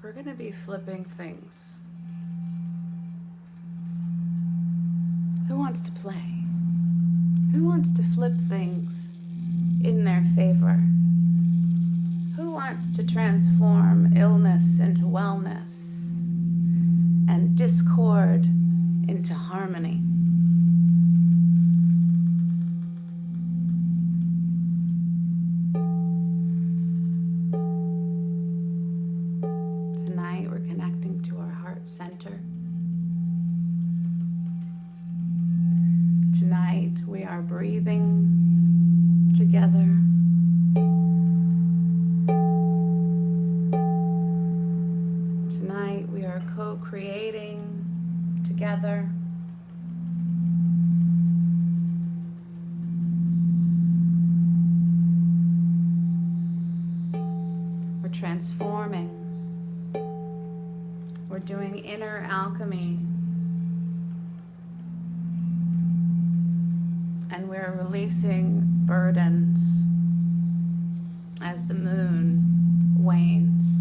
we're going to be flipping things. Who wants to play? Who wants to flip things in their favor? Who wants to transform illness into wellness and discord into harmony? Tonight we're connecting to our heart center. Tonight we are breathing together. Tonight we are co-creating together. We're transforming. We're doing inner alchemy. And we're releasing burdens as the moon wanes.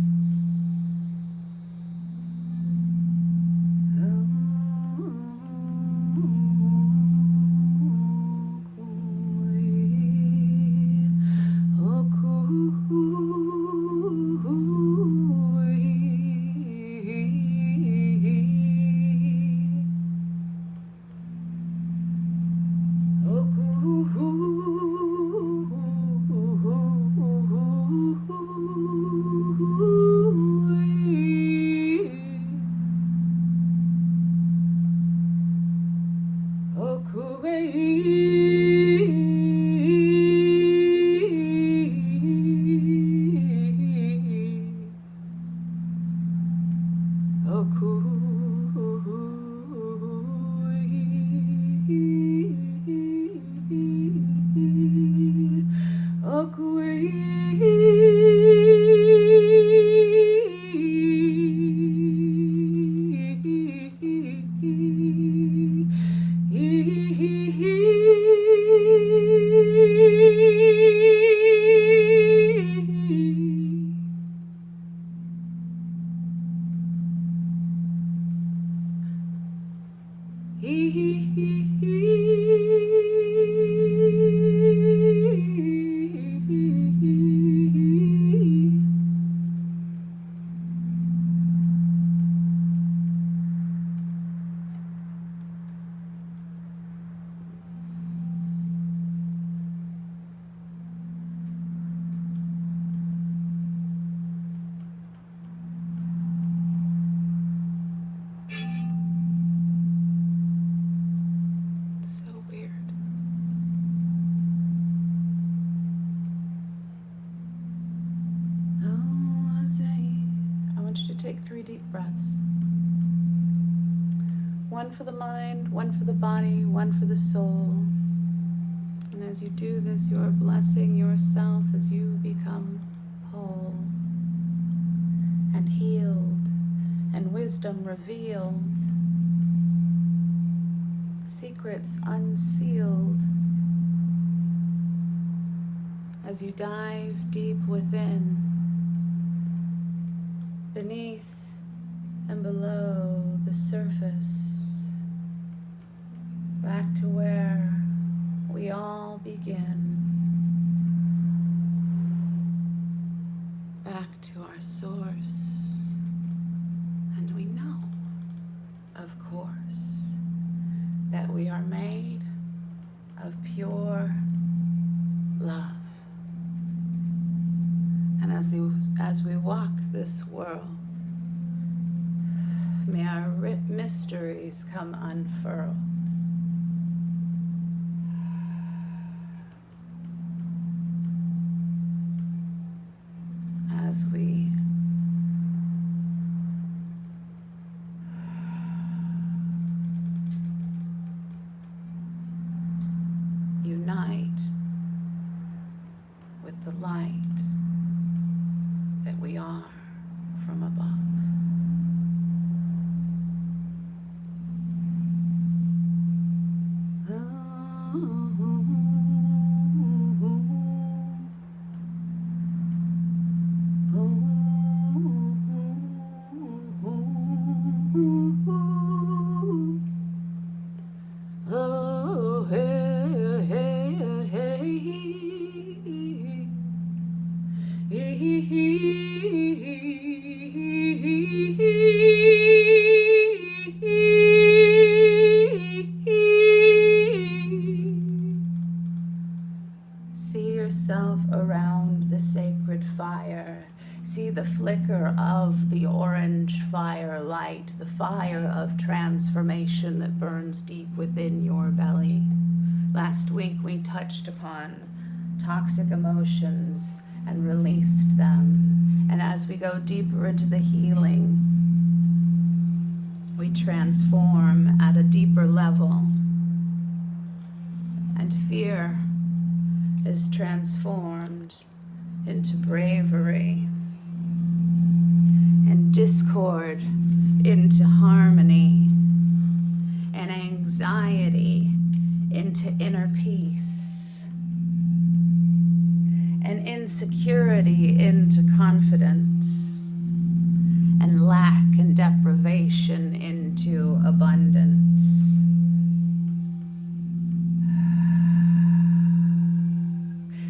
Take 3 deep breaths. One for the mind, one for the body, one for the soul. And as you do this, you are blessing yourself as you become whole and healed and wisdom revealed, secrets unsealed. As you dive deep within, beneath and below the surface, back to where we all begin, back to our source. And we know, of course, that we are made of pure love. And as we walk this world, may our mysteries come unfurled. As we unite with the light that we are from above. See yourself around the sacred fire. See the flicker of the orange fire light, the fire of transformation that burns deep within your belly. Last week we touched upon toxic emotions and released them. And as we go deeper into the healing, we transform at a deeper level. And fear is transformed into bravery, and discord into harmony, and anxiety into inner peace, and insecurity into confidence, and lack and deprivation into abundance.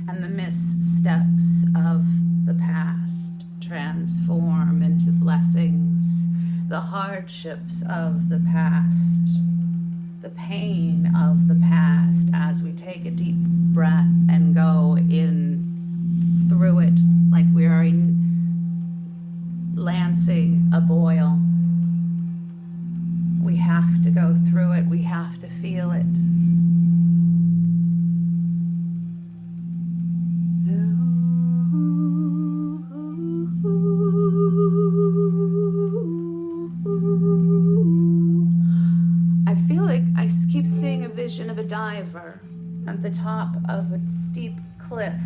And the missteps of the past transform into blessings. The hardships of the past, the pain of the past, as we take a deep breath and go in through it like we are lancing a boil. We have to go through it. We have to feel it. I feel like I keep seeing a vision of a diver at the top of a steep cliff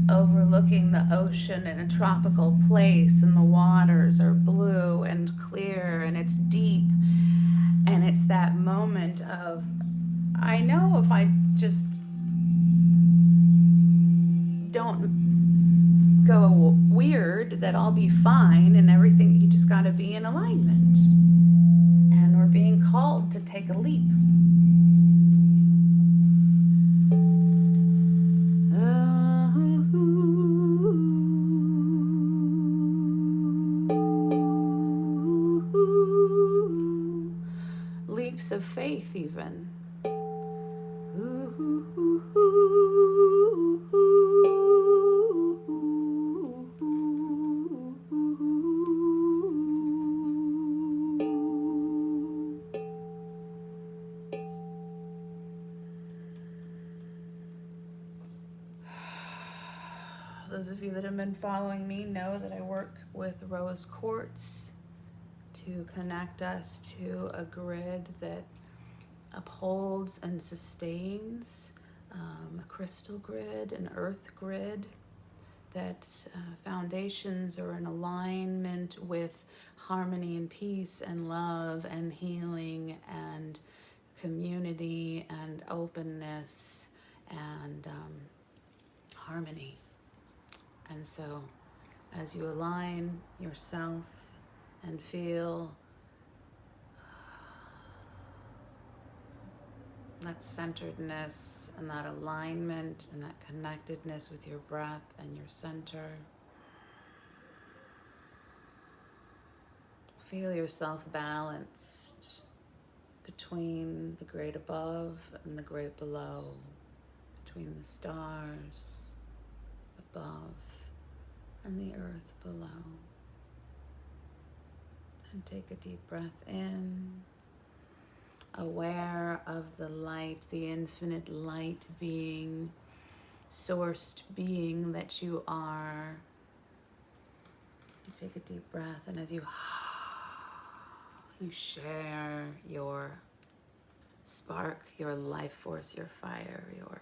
overlooking the ocean in a tropical place, and the waters are blue and clear and it's deep, and it's that moment of, I know if I just don't go weird that I'll be fine, and everything, you just got to be in alignment, and we're being called to take a leap. Leaps of faith even. Those of you that have been following me know that I work with rose quartz to connect us to a grid that upholds and sustains, a crystal grid, an earth grid, that foundations are in alignment with harmony and peace and love and healing and community and openness and harmony. And so as you align yourself and feel that centeredness and that alignment and that connectedness with your breath and your center, feel yourself balanced between the great above and the great below, between the stars above and the earth below. And take a deep breath in, aware of the light, the infinite light being, sourced being that you are. You take a deep breath, and as you share your spark, your life force, your fire, your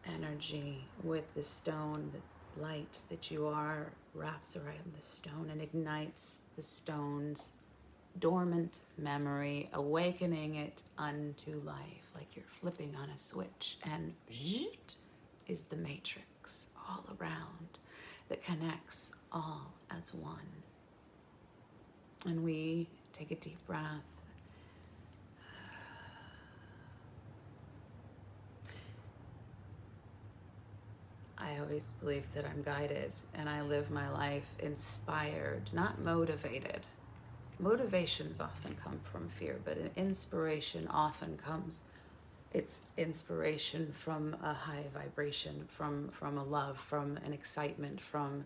energy with the stone. The light that you are wraps around the stone and ignites the stone's dormant memory, awakening it unto life, like you're flipping on a switch, and is the matrix all around that connects all as one. And we take a deep breath. I always believe that I'm guided and I live my life inspired, not motivated. Motivations often come from fear, but an inspiration often comes It's inspiration from a high vibration, from a love, from an excitement, from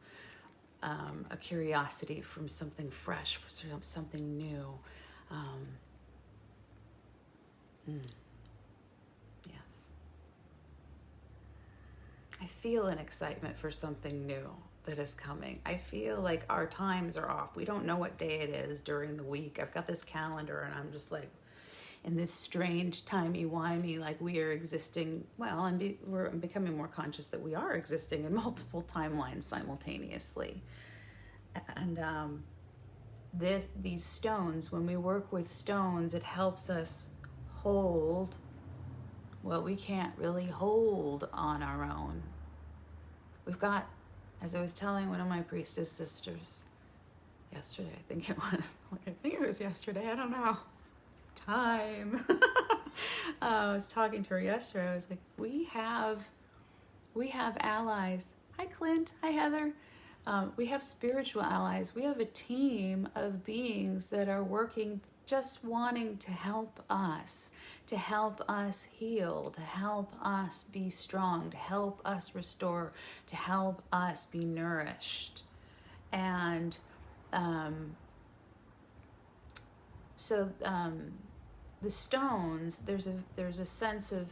a curiosity, from something fresh, from something new. Yes. I feel an excitement for something new that is coming. I feel like our times are off. We don't know what day it is during the week. I've got this calendar and I'm just like in this strange timey-wimey, like we are existing. Well, I'm becoming more conscious that we are existing in multiple timelines simultaneously. And these stones, when we work with stones, it helps us hold what we can't really hold on our own. We've got, as I was telling one of my priestess sisters yesterday, I think it was yesterday, I don't know. Time. I was talking to her yesterday. I was like, we have allies. Hi, Clint. Hi, Heather. We have spiritual allies. We have a team of beings that are working, just wanting to help us heal, to help us be strong, to help us restore, to help us be nourished. And the stones, there's a sense of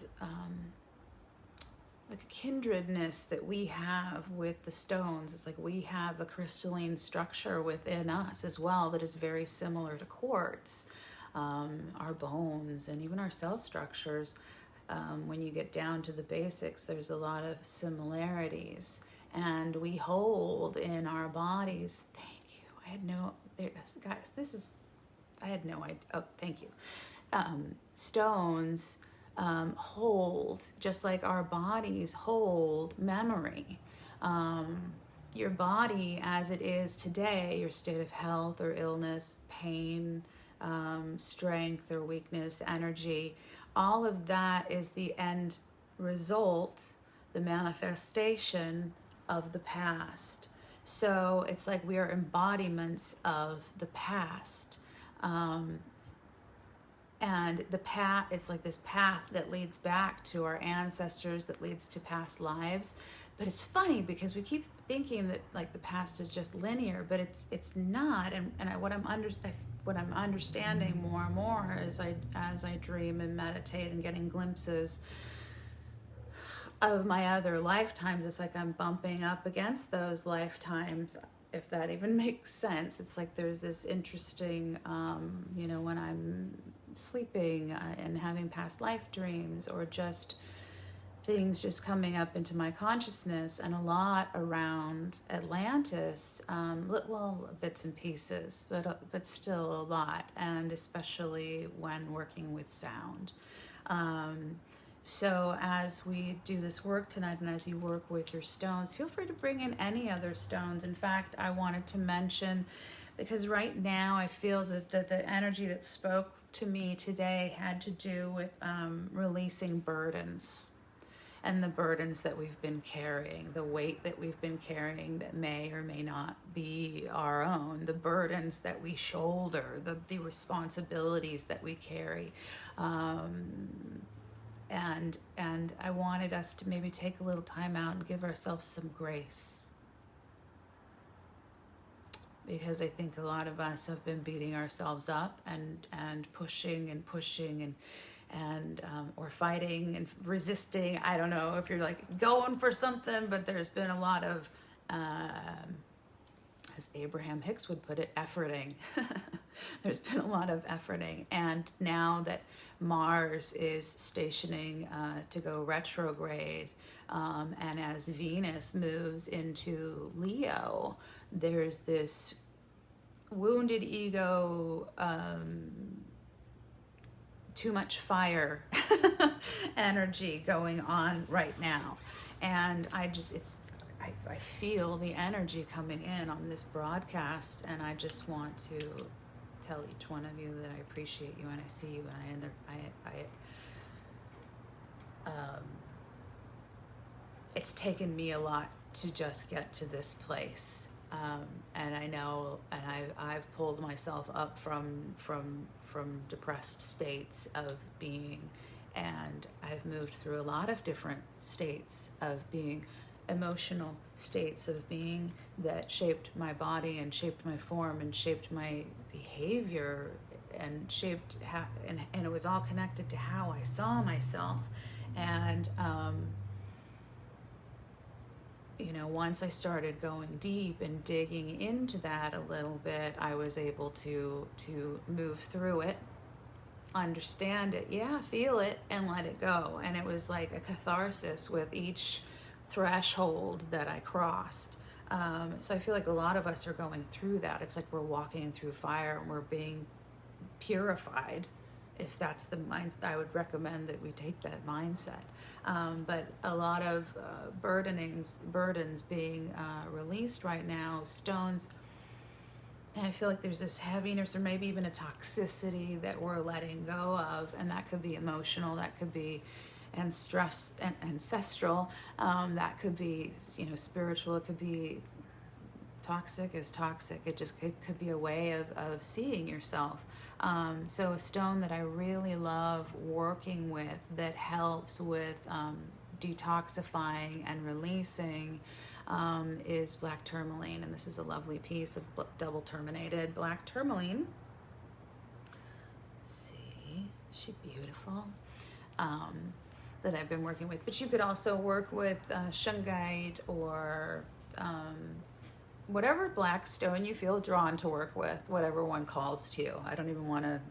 like a kindredness that we have with the stones. It's like we have a crystalline structure within us as well that is very similar to quartz. Our bones and even our cell structures, when you get down to the basics, there's a lot of similarities. And we hold in our bodies. Thank you. I had no idea. Oh, thank you. Stones hold, just like our bodies hold memory. Your body as it is today, your state of health or illness, pain, strength or weakness, energy, all of that is the end result, the manifestation of the past. So it's like we are embodiments of the past. And the path, it's like this path that leads back to our ancestors, that leads to past lives. But it's funny because we keep thinking that like the past is just linear, but it's not. And what I'm understanding more and more as I dream and meditate and getting glimpses of my other lifetimes, it's like I'm bumping up against those lifetimes, if that even makes sense. It's like there's this interesting, when I'm sleeping and having past life dreams, or just things just coming up into my consciousness, and a lot around Atlantis, bits and pieces, but still a lot, and especially when working with sound. So as we do this work tonight, and as you work with your stones, feel free to bring in any other stones. In fact, I wanted to mention, because right now I feel that the energy that spoke to me today had to do with releasing burdens, and the burdens that we've been carrying, the weight that we've been carrying that may or may not be our own, the burdens that we shoulder, the responsibilities that we carry. And I wanted us to maybe take a little time out and give ourselves some grace. Because I think a lot of us have been beating ourselves up and pushing and or fighting and resisting. I don't know if you're like going for something, but there's been a lot of, as Abraham Hicks would put it, efforting. There's been a lot of efforting. And now that Mars is stationing to go retrograde, and as Venus moves into Leo, there's this wounded ego, too much fire energy going on right now. And I feel the energy coming in on this broadcast, and I just want to tell each one of you that I appreciate you, and I see you, and it's taken me a lot to just get to this place, and I know, and I've pulled myself up from depressed states of being And I've moved through a lot of different states of being, emotional states of being, that shaped my body and shaped my form and shaped my behavior and shaped how, and it was all connected to how I saw myself. And you know, once I started going deep and digging into that a little bit, I was able to move through it, understand it, yeah, feel it, and let it go. And it was like a catharsis with each threshold that I crossed. So I feel like a lot of us are going through that. It's like we're walking through fire and we're being purified. If that's the mindset, I would recommend that we take that mindset. But a lot of burdens being released right now, stones, and I feel like there's this heaviness or maybe even a toxicity that we're letting go of, and that could be emotional, that could be and stress and ancestral, that could be, you know, spiritual, it could be toxic is toxic. It could be a way of seeing yourself. So a stone that I really love working with that helps with detoxifying and releasing is black tourmaline. And this is a lovely piece of double terminated black tourmaline. See, is she beautiful? That I've been working with. But you could also work with shungite or whatever black stone you feel drawn to work with, whatever one calls to you. I don't even want to,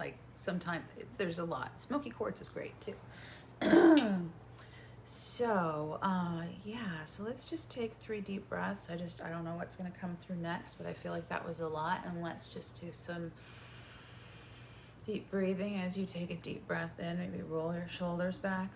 like, sometimes there's a lot. Smoky quartz is great too. So, yeah, so let's just take 3 deep breaths. I don't know what's going to come through next, but I feel like that was a lot. And let's just do some deep breathing as you take a deep breath in. Maybe roll your shoulders back.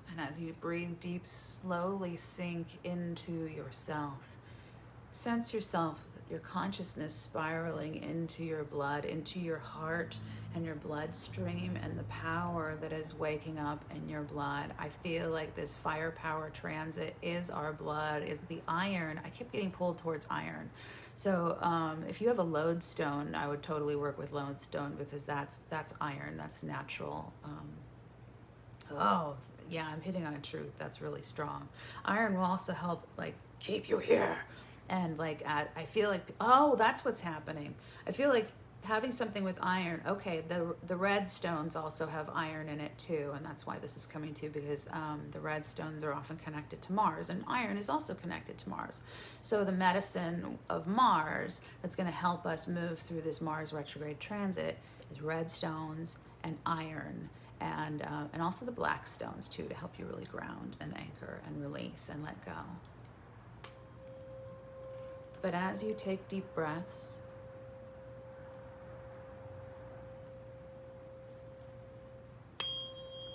And as you breathe deep, slowly sink into yourself. Sense yourself, your consciousness spiraling into your blood, into your heart and your bloodstream, and the power that is waking up in your blood. I feel like this fire power transit is our blood, is the iron. I keep getting pulled towards iron. So if you have a lodestone, I would totally work with lodestone, because that's iron, that's natural. Oh, yeah, I'm hitting on a truth that's really strong. Iron will also help, like, keep you here. And like, I feel like, oh, that's what's happening. I feel like having something with iron, okay, the red stones also have iron in it too. And that's why this is coming too, because the red stones are often connected to Mars, and iron is also connected to Mars. So the medicine of Mars that's going to help us move through this Mars retrograde transit is red stones and iron. And also the black stones too, to help you really ground and anchor and release and let go. But as you take deep breaths,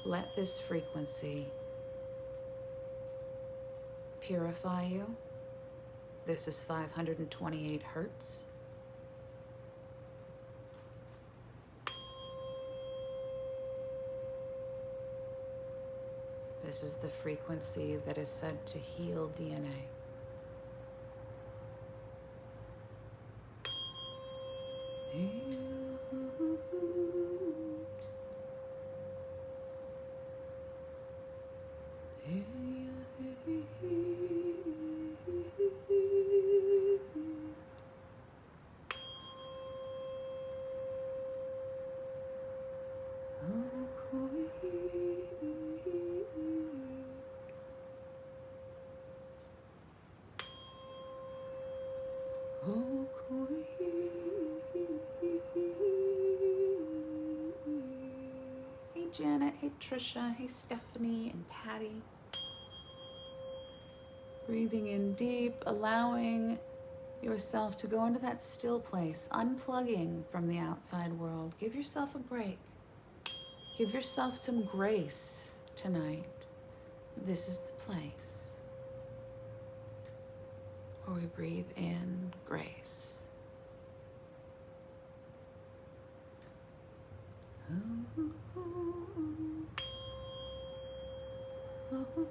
let this frequency purify you. This is 528 hertz. This is the frequency that is said to heal DNA. Hey Janet, hey Trisha, hey Stephanie and Patty. Breathing in deep, allowing yourself to go into that still place, unplugging from the outside world. Give yourself a break. Give yourself some grace tonight. This is the place where we breathe in grace. And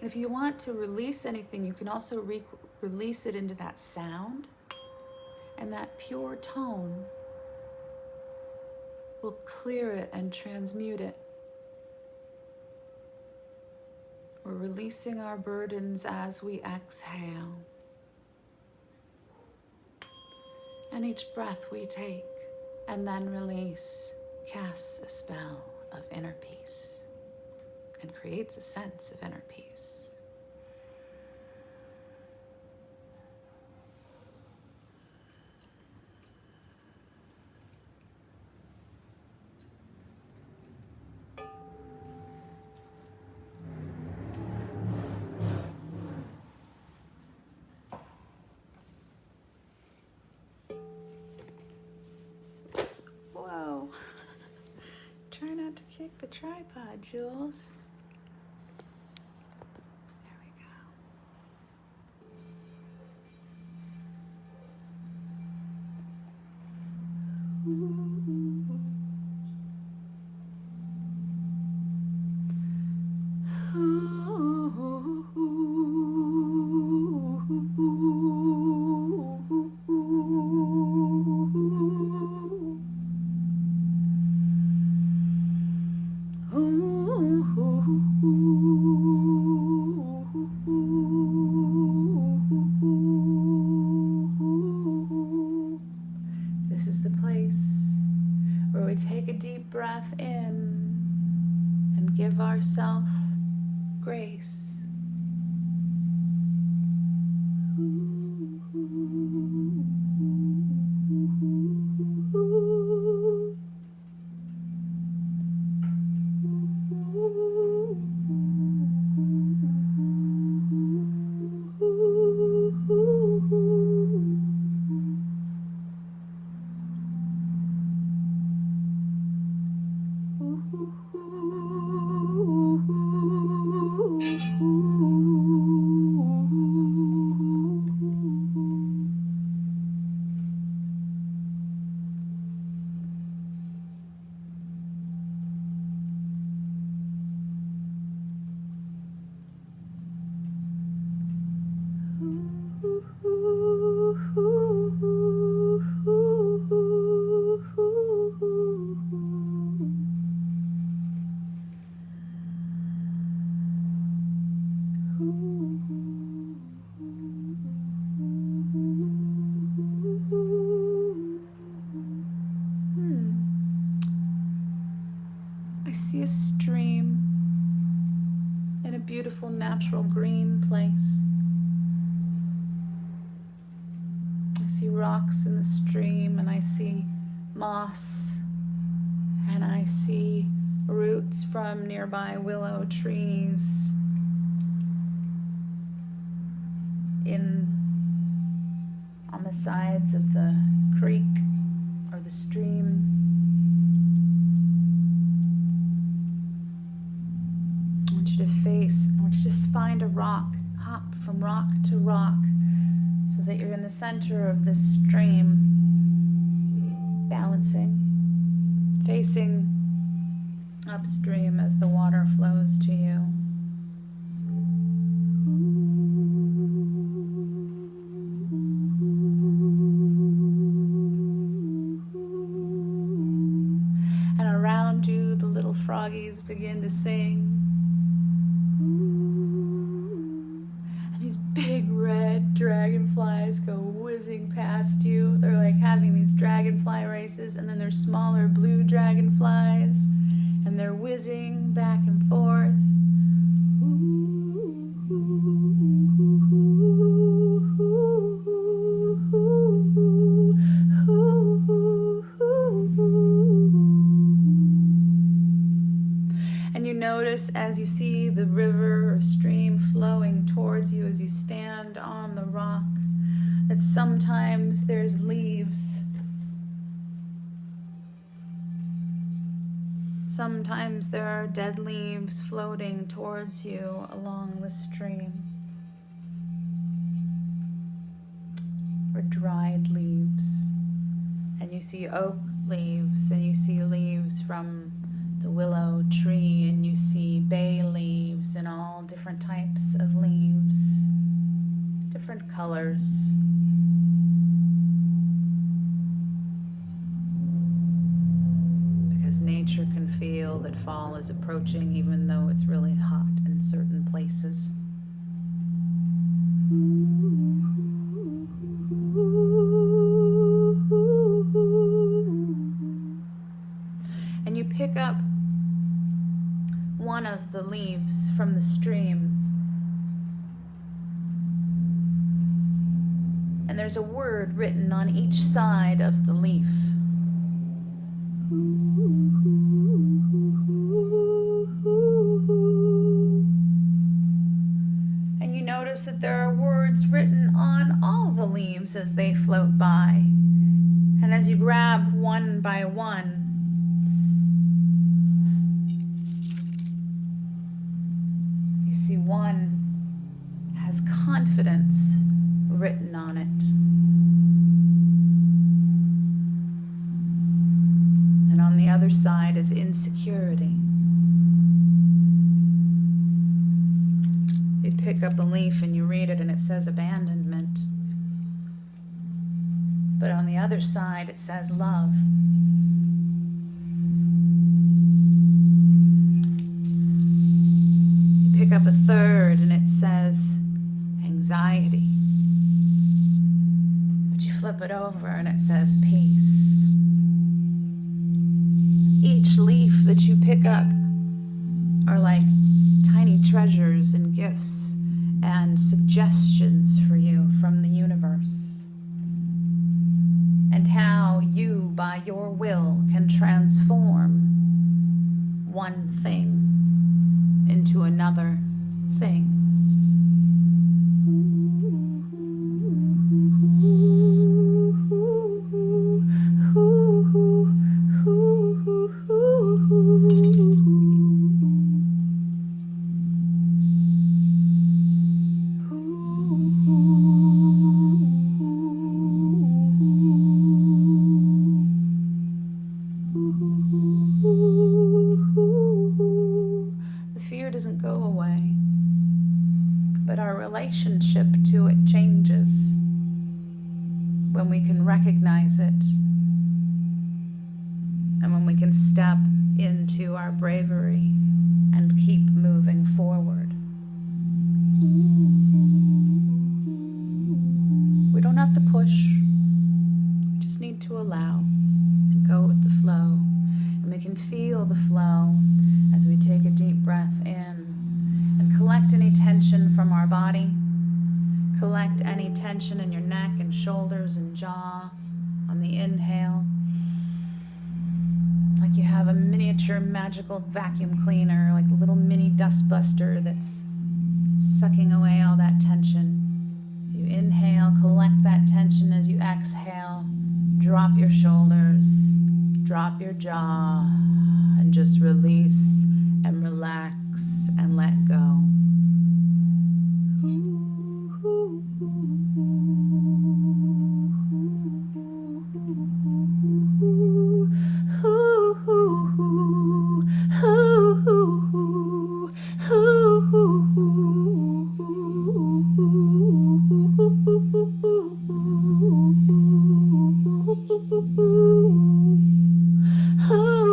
if you want to release anything, you can also release it into that sound, and that pure tone will clear it and transmute it. We're releasing our burdens as we exhale. And each breath we take and then release casts a spell of inner peace and creates a sense of inner peace. Whoa. Try not to kick the tripod, Jules. There we go. This is the place where we take a deep breath in and give ourselves grace. I see a stream in a beautiful natural green place. I see rocks in the stream, and I see moss, and I see roots from nearby willow trees on the sides of the creek or the stream. I want you to just find a rock, hop from rock to rock, so that you're in the center of this stream, balancing, facing upstream as the water flows to you. And around you, the little froggies begin to sing. And these big red dragonflies go whizzing past you. They're like having these dragonfly races, and then there's smaller blue dragonflies, and they're whizzing back and forth. And you notice as you see the river or stream flowing towards you as you stand on the rock, that sometimes there's leaves Sometimes there are dead leaves floating towards you along the stream, or dried leaves. And you see oak leaves, and you see leaves from the willow tree, and you see bay leaves and all different types of leaves, different colors. Because nature can feel that fall is approaching, even though it's really hot in certain places. And you pick up one of the leaves from the stream, and there's a word written on each side of the leaf. And you notice that there are words written on all the leaves as they float by. And as you grab one by one, you see one has confidence written on it. And on the other side is insecurity. You pick up a leaf and you read it, and it says abandonment. But on the other side it says love. You pick up a third and it says anxiety. But you flip it over and it says peace. Each leaf that you pick up are like tiny treasures and gifts and suggestions for you from the universe. And how you, by your will, can transform one thing into another thing. Doesn't go away, but our relationship to it changes when we can recognize it, and when we can step into our bravery and keep moving forward. We don't have to push, we just need to allow and go with the flow. And we can feel the flow as we take a deep breath in and collect any tension from our body. Collect any tension in your neck and shoulders and jaw on the inhale. Like you have a miniature magical vacuum cleaner, like a little mini dust buster that's sucking away all that tension. As you inhale, collect that tension. As you exhale, drop your shoulders, drop your jaw, and just release and relax and let go. Oh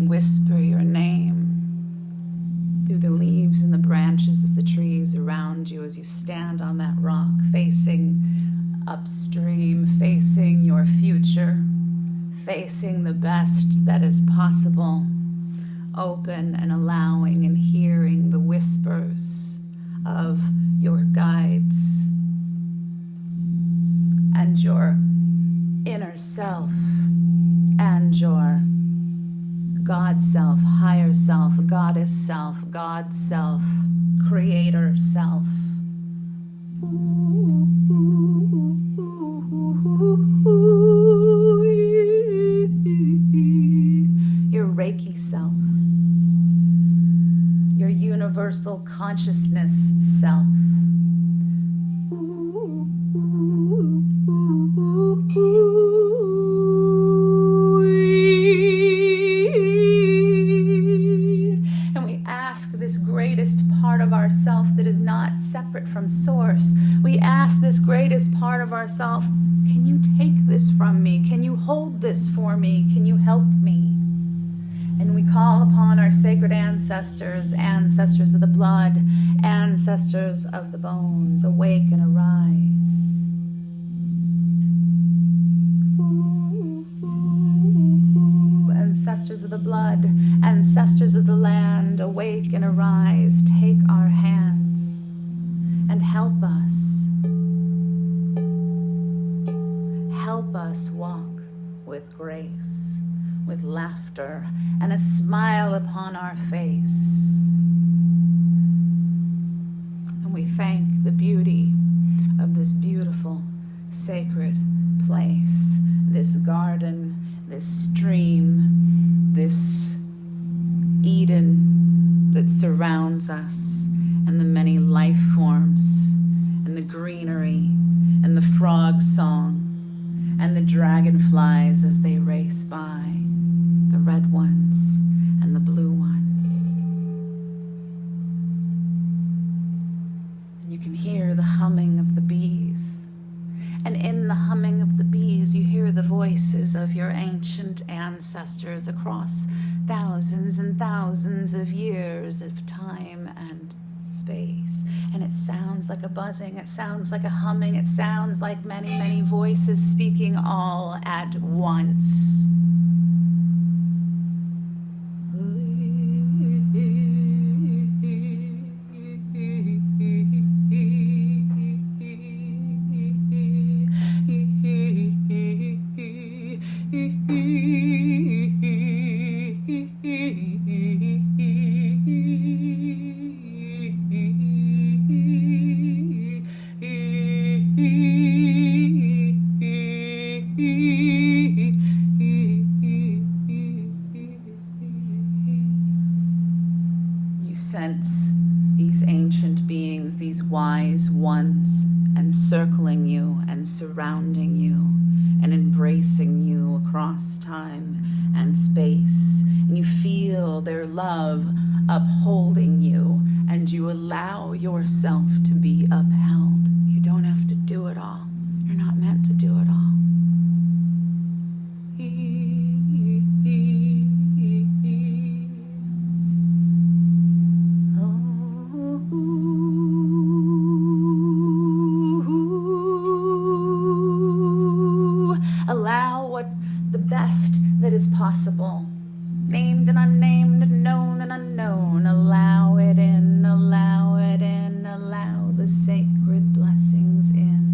whisper your name through the leaves and the branches of the trees around you as you stand on that rock, facing upstream, facing your future, facing the best that is possible, open and allowing and hearing the whispers of your guides and your inner self and your God self, higher self, goddess self, God self, creator self. Your Reiki self, your universal consciousness self. And we ask this greatest part of ourself that is not separate from Source. We ask this greatest part of ourself, can you take this from me? Can you hold this for me? Can you help me? And we call upon our sacred ancestors, ancestors of the blood, ancestors of the bones, awake and arise. Ancestors of the blood, ancestors of the land, awake and arise. Take our hands and help us. Help us walk with grace, with laughter, and a smile upon our face. And we thank the beauty of this beautiful, sacred place, this garden, this stream, this Eden that surrounds us, and the many life forms, and the greenery, and the frog song, and the dragonflies as they race by, the red ones and the blue ones. And you can hear the humming of the bees. And in the humming of the bees, you hear the voices of your ancient ancestors across thousands and thousands of years of time and space. And it sounds like a buzzing, it sounds like a humming, it sounds like many, many voices speaking all at once. Sense these ancient beings, these wise ones, encircling you and surrounding you and embracing you across time and space. And you feel their love upholding you, and you allow yourself to be upheld. You don't have to do it all. You're not meant to do it all. Allow what the best that is possible, named and unnamed, known and unknown, allow it in, allow it in, allow the sacred blessings in.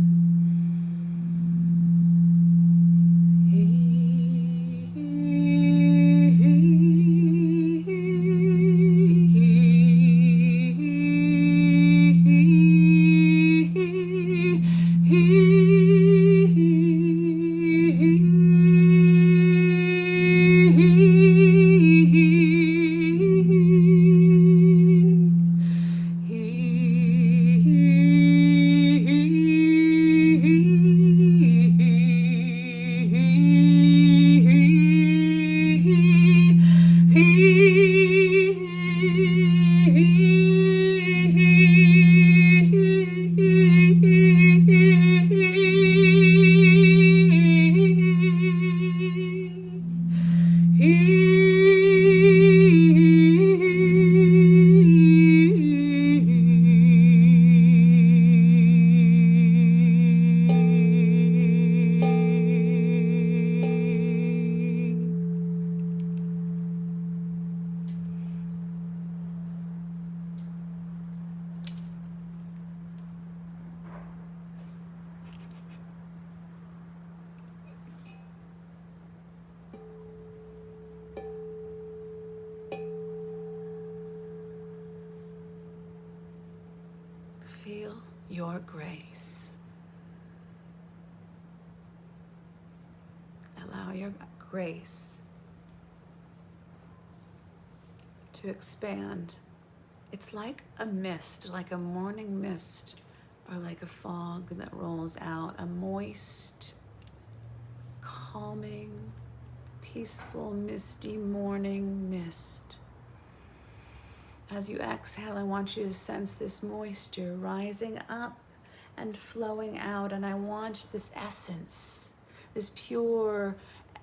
feel your grace. Allow your grace to expand. It's like a mist, like a morning mist, or like a fog that rolls out, a moist, calming, peaceful, misty morning mist. As you exhale, I want you to sense this moisture rising up and flowing out, and I want this essence, this pure,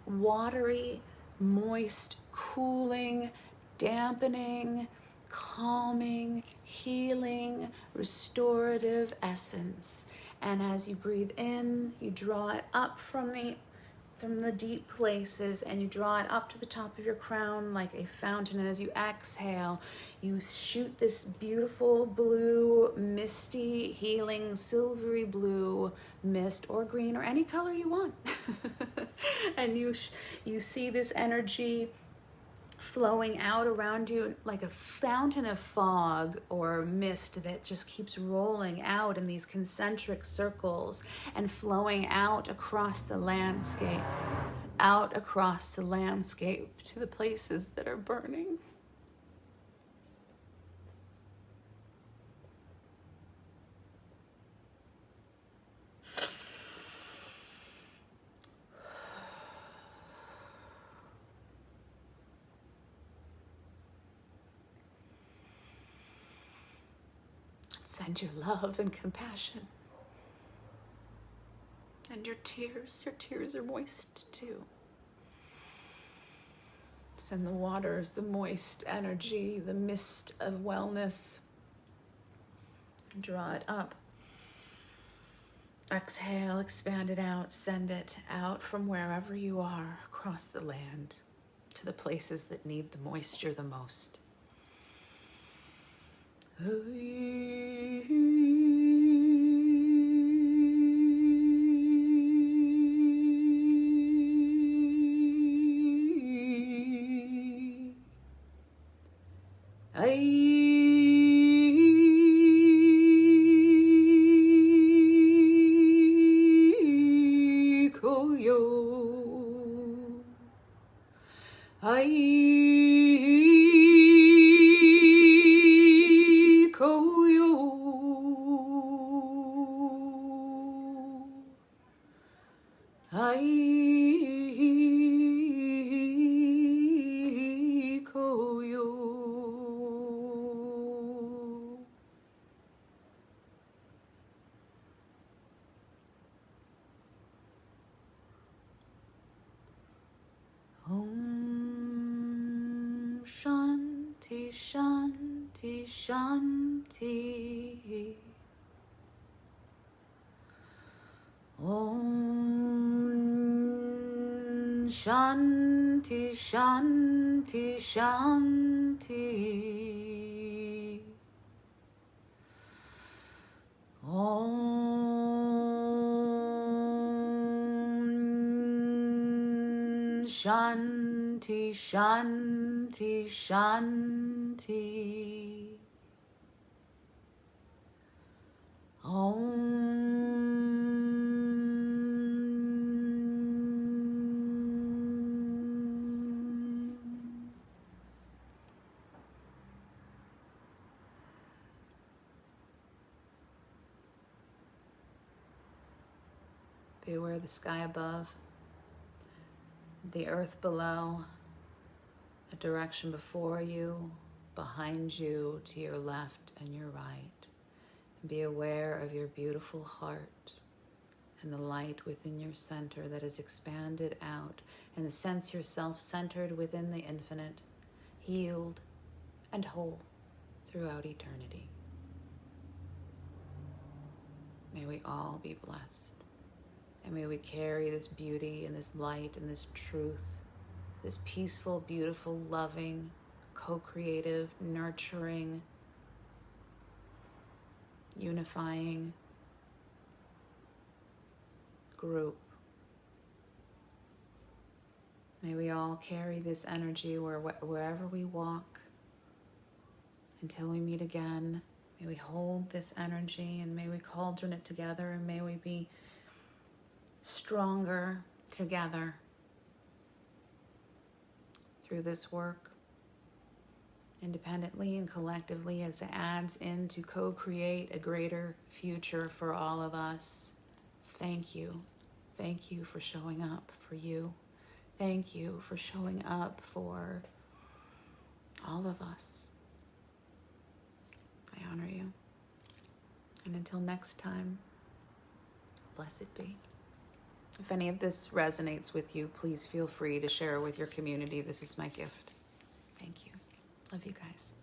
watery, moist, cooling, dampening, calming, healing, restorative essence. And as you breathe in, you draw it up from the deep places, and you draw it up to the top of your crown like a fountain. And as you exhale, you shoot this beautiful blue, misty, healing, silvery blue mist, or green, or any color you want. And you see this energy flowing out around you like a fountain of fog or mist that just keeps rolling out in these concentric circles and flowing out across the landscape to the places that are burning. Send your love and compassion. And your tears are moist too. Send the waters, the moist energy, the mist of wellness. Draw it up. Exhale, expand it out, send it out from wherever you are across the land to the places that need the moisture the most. Om Shanti Shanti Shanti. Om Shanti Shanti Shanti. Om Shanti Shanti Shanti. Om. Be aware of the sky above, the earth below, a direction before you, behind you, to your left and your right. Be aware of your beautiful heart and the light within your center that is expanded out, and sense yourself centered within the infinite, healed and whole throughout eternity. May we all be blessed. And may we carry this beauty and this light and this truth, this peaceful, beautiful, loving, co-creative, nurturing, unifying group. May we all carry this energy wherever we walk until we meet again. May we hold this energy and may we cauldron it together and may we be stronger together through this work, independently and collectively, as it adds in to co-create a greater future for all of us. Thank you. Thank you for showing up for you. Thank you for showing up for all of us. I honor you. And until next time, blessed be. If any of this resonates with you, please feel free to share with your community. This is my gift. Thank you. Love you guys.